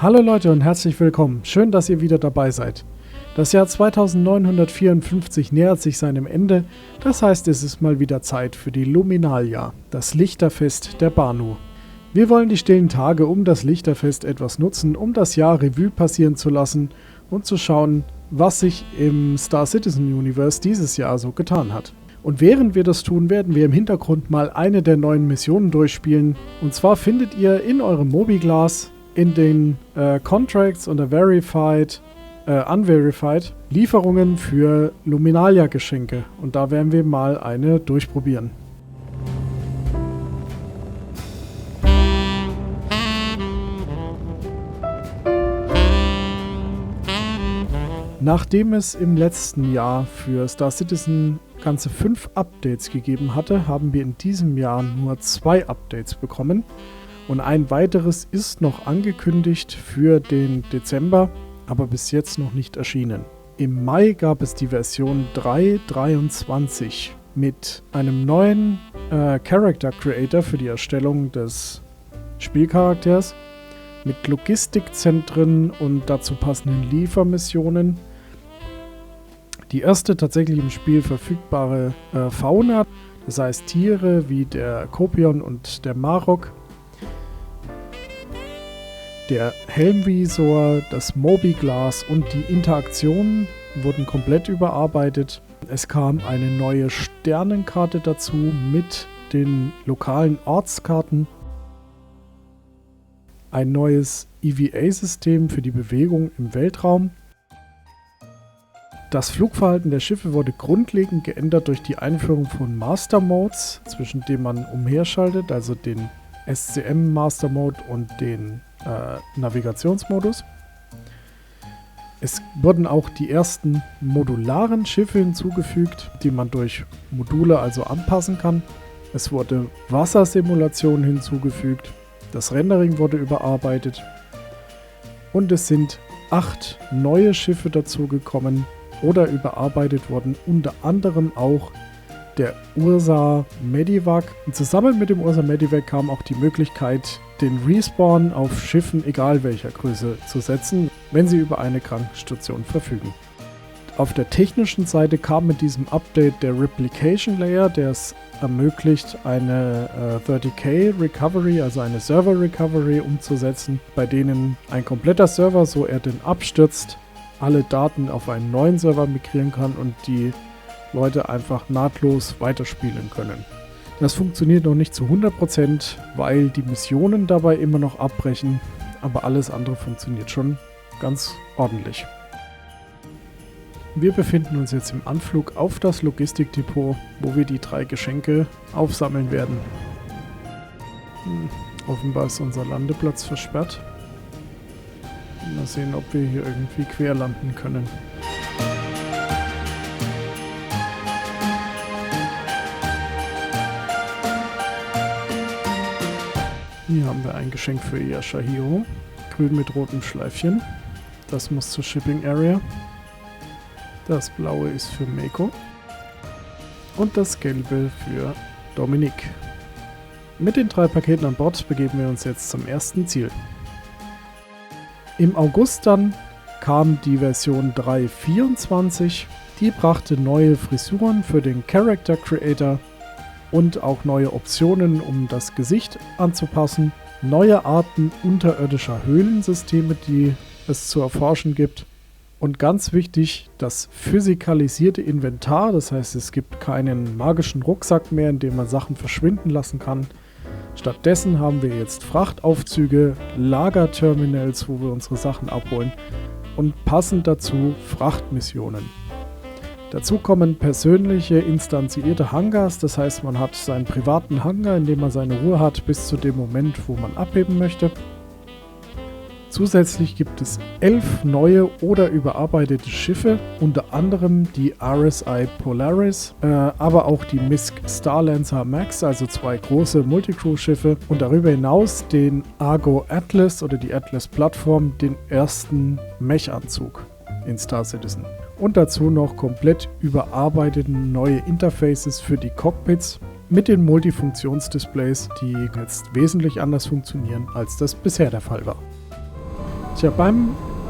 Hallo Leute und herzlich willkommen. Schön, dass ihr wieder dabei seid. Das Jahr 2954 nähert sich seinem Ende, das heißt, es ist mal wieder Zeit für die Luminalia, das Lichterfest der Banu. Wir wollen die stillen Tage um das Lichterfest etwas nutzen, um das Jahr Revue passieren zu lassen und zu schauen, was sich im Star Citizen Universe dieses Jahr so getan hat. Und während wir das tun, werden wir im Hintergrund mal eine der neuen Missionen durchspielen. Und zwar findet ihr in eurem Mobiglas in den Contracts unter Verified, Unverified Lieferungen für Luminalia-Geschenke. Und da werden wir mal eine durchprobieren. Nachdem es im letzten Jahr für Star Citizen ganze 5 Updates gegeben hatte, haben wir in diesem Jahr nur 2 Updates bekommen. Und ein weiteres ist noch angekündigt für den Dezember, aber bis jetzt noch nicht erschienen. Im Mai gab es die Version 3.23 mit einem neuen Character Creator für die Erstellung des Spielcharakters, mit Logistikzentren und dazu passenden Liefermissionen. Die erste tatsächlich im Spiel verfügbare Fauna, das heißt Tiere wie der Kopion und der Marok, der Helmvisor, das Mobiglas und die Interaktionen wurden komplett überarbeitet. Es kam eine neue Sternenkarte dazu mit den lokalen Ortskarten, ein neues EVA-System für die Bewegung im Weltraum. Das Flugverhalten der Schiffe wurde grundlegend geändert durch die Einführung von Master Modes, zwischen denen man umherschaltet, also den SCM Master Mode und den Navigationsmodus. Es wurden auch die ersten modularen Schiffe hinzugefügt, die man durch Module also anpassen kann. Es wurde Wassersimulation hinzugefügt. Das Rendering wurde überarbeitet. Und es sind 8 neue Schiffe dazugekommen oder überarbeitet worden, unter anderem auch der Ursa Medivac. Und zusammen mit dem Ursa Medivac kam auch die Möglichkeit, den Respawn auf Schiffen egal welcher Größe zu setzen, wenn sie über eine Krankenstation verfügen. Auf der technischen Seite kam mit diesem Update der Replication Layer, der es ermöglicht, eine 30K Recovery, also eine Server Recovery umzusetzen, bei denen ein kompletter Server, so er denn abstürzt, alle Daten auf einen neuen Server migrieren kann und die Leute einfach nahtlos weiterspielen können. Das funktioniert noch nicht zu 100%, weil die Missionen dabei immer noch abbrechen, aber alles andere funktioniert schon ganz ordentlich. Wir befinden uns jetzt im Anflug auf das Logistikdepot, wo wir die 3 Geschenke aufsammeln werden. Offenbar ist unser Landeplatz versperrt. Mal sehen, ob wir hier irgendwie quer landen können. Hier haben wir ein Geschenk für Yashahiro. Grün mit rotem Schleifchen. Das muss zur Shipping Area. Das blaue ist für Meiko. Und das gelbe für Dominique. Mit den 3 Paketen an Bord begeben wir uns jetzt zum ersten Ziel. Im August dann kam die Version 3.24. Die brachte neue Frisuren für den Character Creator und auch neue Optionen, um das Gesicht anzupassen. Neue Arten unterirdischer Höhlensysteme, die es zu erforschen gibt. Und ganz wichtig, das physikalisierte Inventar. Das heißt, es gibt keinen magischen Rucksack mehr, in dem man Sachen verschwinden lassen kann. Stattdessen haben wir jetzt Frachtaufzüge, Lagerterminals, wo wir unsere Sachen abholen und passend dazu Frachtmissionen. Dazu kommen persönliche instanzierte Hangars, das heißt, man hat seinen privaten Hangar, in dem man seine Ruhe hat, bis zu dem Moment, wo man abheben möchte. Zusätzlich gibt es 11 neue oder überarbeitete Schiffe, unter anderem die RSI Polaris, aber auch die MISC Starlancer Max, also 2 große Multicrew-Schiffe und darüber hinaus den Argo Atlas oder die Atlas-Plattform, den ersten Mech-Anzug in Star Citizen. Und dazu noch komplett überarbeitete neue Interfaces für die Cockpits mit den Multifunktionsdisplays, die jetzt wesentlich anders funktionieren, als das bisher der Fall war. Tja, beim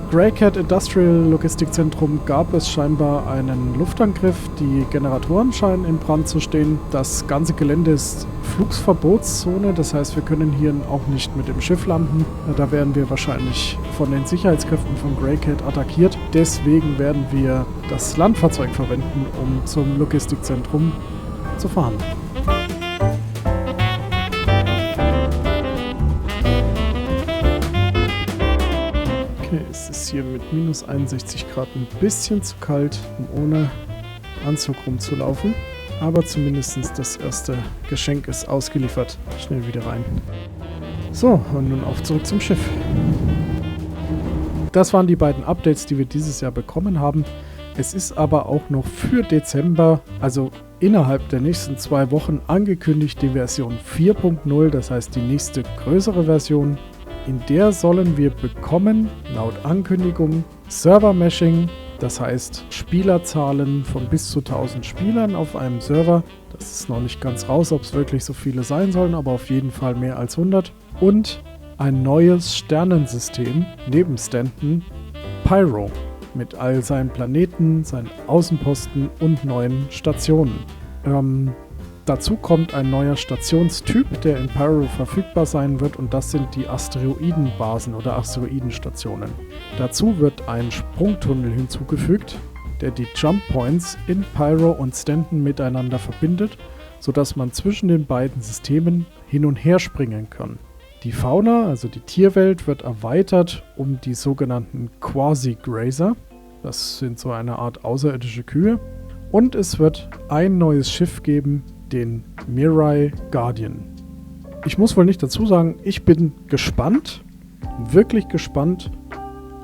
Greycat Industrial Logistikzentrum gab es scheinbar einen Luftangriff. Die Generatoren scheinen in Brand zu stehen. Das ganze Gelände ist Flugsverbotszone, das heißt, wir können hier auch nicht mit dem Schiff landen. Da werden wir wahrscheinlich von den Sicherheitskräften von Greycat attackiert. Deswegen werden wir das Landfahrzeug verwenden, um zum Logistikzentrum zu fahren. Okay, es ist hier mit minus 61 Grad ein bisschen zu kalt, um ohne Anzug rumzulaufen. Aber zumindest das erste Geschenk ist ausgeliefert. Schnell wieder rein. So, und nun auf zurück zum Schiff. Das waren die beiden Updates, die wir dieses Jahr bekommen haben. Es ist aber auch noch für Dezember, also innerhalb der nächsten 2 Wochen, angekündigt die Version 4.0, das heißt die nächste größere Version. In der sollen wir bekommen, laut Ankündigung, Server-Meshing, das heißt Spielerzahlen von bis zu 1000 Spielern auf einem Server. Das ist noch nicht ganz raus, ob es wirklich so viele sein sollen, aber auf jeden Fall mehr als 100. Und ein neues Sternensystem neben Stanton, Pyro, mit all seinen Planeten, seinen Außenposten und neuen Stationen. Dazu kommt ein neuer Stationstyp, der in Pyro verfügbar sein wird, und das sind die Asteroidenbasen oder Asteroidenstationen. Dazu wird ein Sprungtunnel hinzugefügt, der die Jump Points in Pyro und Stanton miteinander verbindet, sodass man zwischen den beiden Systemen hin und her springen kann. Die Fauna, also die Tierwelt, wird erweitert um die sogenannten Quasi-Grazer. Das sind so eine Art außerirdische Kühe. Und es wird ein neues Schiff geben, den Mirai Guardian. Ich muss wohl nicht dazu sagen, ich bin gespannt, wirklich gespannt,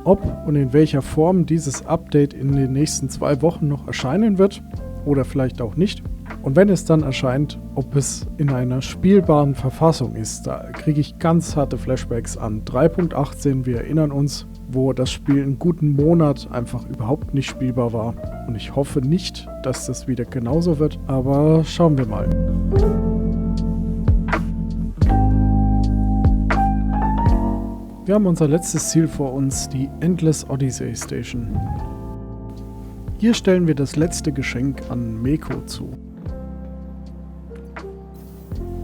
ob und in welcher Form dieses Update in den nächsten 2 Wochen noch erscheinen wird oder vielleicht auch nicht. Und wenn es dann erscheint, ob es in einer spielbaren Verfassung ist. Da kriege ich ganz harte Flashbacks an 3.18, wir erinnern uns, wo das Spiel einen guten Monat einfach überhaupt nicht spielbar war. Und ich hoffe nicht, dass das wieder genauso wird, aber schauen wir mal. Wir haben unser letztes Ziel vor uns, die Endless Odyssey Station. Hier stellen wir das letzte Geschenk an Meko zu.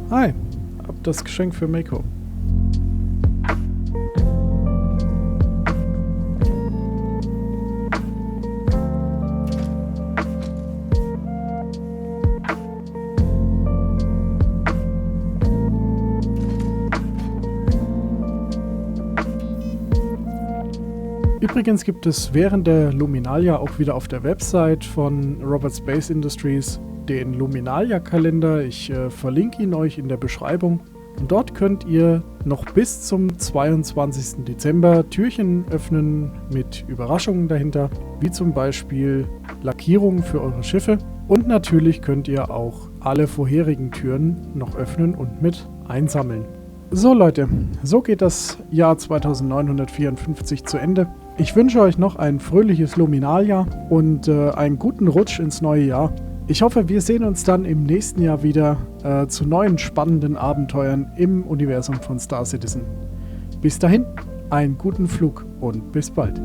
Hi, hab das Geschenk für Meko. Übrigens gibt es während der Luminalia auch wieder auf der Website von Robert Space Industries den Luminalia-Kalender. Ich verlinke ihn euch in der Beschreibung. Und dort könnt ihr noch bis zum 22. Dezember Türchen öffnen mit Überraschungen dahinter, wie zum Beispiel Lackierungen für eure Schiffe. Und natürlich könnt ihr auch alle vorherigen Türen noch öffnen und mit einsammeln. So Leute, so geht das Jahr 2954 zu Ende. Ich wünsche euch noch ein fröhliches Luminalia und einen guten Rutsch ins neue Jahr. Ich hoffe, wir sehen uns dann im nächsten Jahr wieder zu neuen spannenden Abenteuern im Universum von Star Citizen. Bis dahin, einen guten Flug und bis bald.